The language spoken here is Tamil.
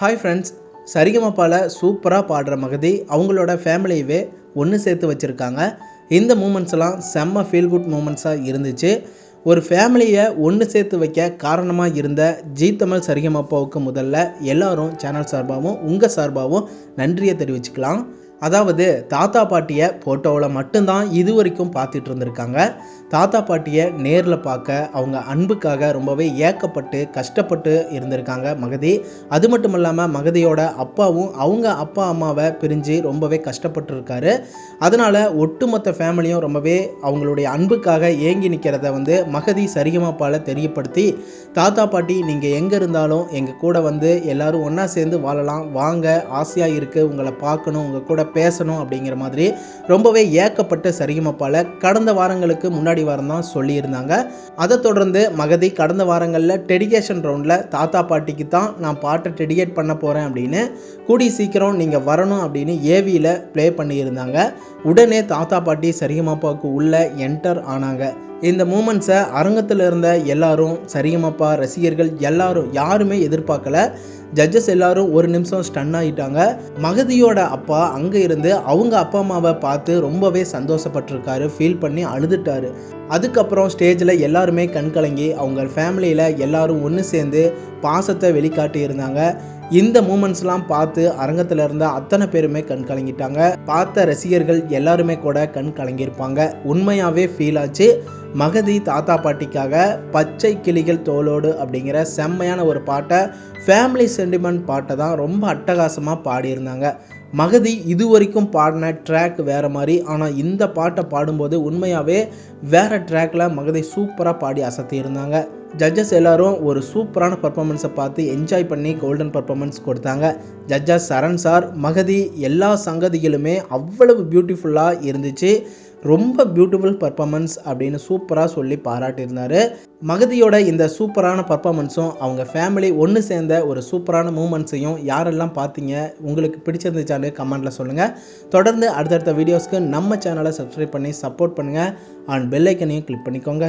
ஹாய் ஃப்ரெண்ட்ஸ், சரிகமபால சூப்பராக பாடுற மகதி அவங்களோட ஃபேமிலியவே ஒன்று சேர்த்து வச்சுருக்காங்க. இந்த மூமெண்ட்ஸ்லாம் செம்ம ஃபீல் குட் மூமெண்ட்ஸாக இருந்துச்சு. ஒரு ஃபேமிலியை ஒன்று சேர்த்து வைக்க காரணமாக இருந்த ஜீ தமிழ் சரிகமபாவுக்கு முதல்ல எல்லாரும் சேனல் சார்பாகவும் உங்கள் சார்பாகவும் நன்றியை தெரிவிச்சுக்கலாம். அதாவது தாத்தா பாட்டியை ஃபோட்டோவில் மட்டும்தான் இது வரைக்கும் பார்த்துட்டு இருந்திருக்காங்க. தாத்தா பாட்டியை நேரில் பார்க்க அவங்க அன்புக்காக ரொம்பவே ஏக்கப்பட்டு கஷ்டப்பட்டு இருந்திருக்காங்க மகதி. அது மட்டும் இல்லாமல் மகதியோட அப்பாவும் அவங்க அப்பா அம்மாவை பிரிஞ்சு ரொம்பவே கஷ்டப்பட்டு இருக்காரு. அதனால் ஒட்டுமொத்த ஃபேமிலியும் ரொம்பவே அவங்களுடைய அன்புக்காக ஏங்கி நிற்கிறத மகதி சரிகமபால தெரியப்படுத்தி, தாத்தா பாட்டி நீங்கள் எங்கே இருந்தாலும் எங்கள் கூட எல்லோரும் ஒன்றா சேர்ந்து வாழலாம், வாங்க, ஆசையாக இருக்குது, உங்களை பார்க்கணும், உங்கள் கூட பேசணும் அப்படிங்கிற மாதிரி ரொம்பவே ஏக்கப்பட்டு சரிகமபால கடந்த வாரங்களுக்கு முன்னாடி வாரம் தான் சொல்லியிருந்தாங்க. அதை தொடர்ந்து மகதி கடந்த வாரங்களில் டெடிகேஷன் ரவுண்டில் தாத்தா பாட்டிக்கு தான் நான் பாட்டை டெடிகேட் பண்ண போகிறேன் அப்படின்னு கூடி சீக்கிரம் நீங்கள் வரணும் அப்படின்னு ஏவியில் ப்ளே பண்ணியிருந்தாங்க. உடனே தாத்தா பாட்டி சரிகமபாவுக்கு உள்ளே என்டர் ஆனாங்க. இந்த மூமெண்ட்ஸை அரங்கத்தில் இருந்த எல்லாரும், சரிகமபா ரசிகர்கள் எல்லாரும் யாருமே எதிர்பார்க்கல. ஜட்ஜஸ் எல்லாரும் ஒரு நிமிஷம் ஸ்டன் ஆகிட்டாங்க. மகதியோட அப்பா அங்கே இருந்து அவங்க அப்பா அம்மாவை பார்த்து ரொம்பவே சந்தோஷப்பட்டிருக்காரு, ஃபீல் பண்ணி அழுதுட்டாரு. அதுக்கப்புறம் ஸ்டேஜில் எல்லாருமே கண்கலங்கி அவங்க ஃபேமிலியில் எல்லாரும் ஒன்று சேர்ந்து பாசத்தை வெளிக்காட்டி இருந்தாங்க. இந்த மூமெண்ட்ஸ்லாம் பார்த்து அரங்கத்தில் இருந்த அத்தனை பேருமே கண் கலங்கிட்டாங்க. பார்த்த ரசிகர்கள் எல்லாருமே கூட கண் கலங்கியிருப்பாங்க. உண்மையாகவே ஃபீல் ஆச்சு. மகதி தாத்தா பாட்டிக்காக பச்சை கிளிகள் தோளோடு அப்படிங்கிற செம்மையான ஒரு பாட்டை, ஃபேமிலி சென்டிமெண்ட் பாட்டை தான் ரொம்ப அட்டகாசமாக பாடியிருந்தாங்க. மகதி இது வரைக்கும் பாடின ட்ராக் வேறு மாதிரி, ஆனால் இந்த பாட்டை பாடும்போது உண்மையாகவே வேறு ட்ராக்கில் மகதி சூப்பராக பாடி அசத்தியிருந்தாங்க. ஜட்ஜஸ் எல்லாரும் ஒரு சூப்பரான பர்ஃபார்மன்ஸை பார்த்து என்ஜாய் பண்ணி கோல்டன் பர்ஃபார்மன்ஸ் கொடுத்தாங்க. ஜட்ஜஸ் சரண் சார், மகதி எல்லா சங்கதிகளுமே அவ்வளவு பியூட்டிஃபுல்லாக இருந்துச்சு. ரொம்ப பியூட்டிஃபுல் பர்ஃபார்மன்ஸ் அப்படின்னு சூப்பராக சொல்லி பாராட்டியிருந்தார். மகதியோட இந்த சூப்பரான பர்ஃபார்மன்ஸும் அவங்க ஃபேமிலி ஒன்று சேர்ந்த ஒரு சூப்பரான மூமெண்ட்ஸையும் யாரெல்லாம் பார்த்தீங்க, உங்களுக்கு பிடிச்சிருந்துச்சான்னு கமெண்ட்டில் சொல்லுங்கள். தொடர்ந்து அடுத்தடுத்த வீடியோஸ்க்கு நம்ம சேனலை சப்ஸ்கிரைப் பண்ணி சப்போர்ட் பண்ணுங்கள். அண்ட் பெல் ஐக்கனையும் கிளிக் பண்ணிக்கோங்க.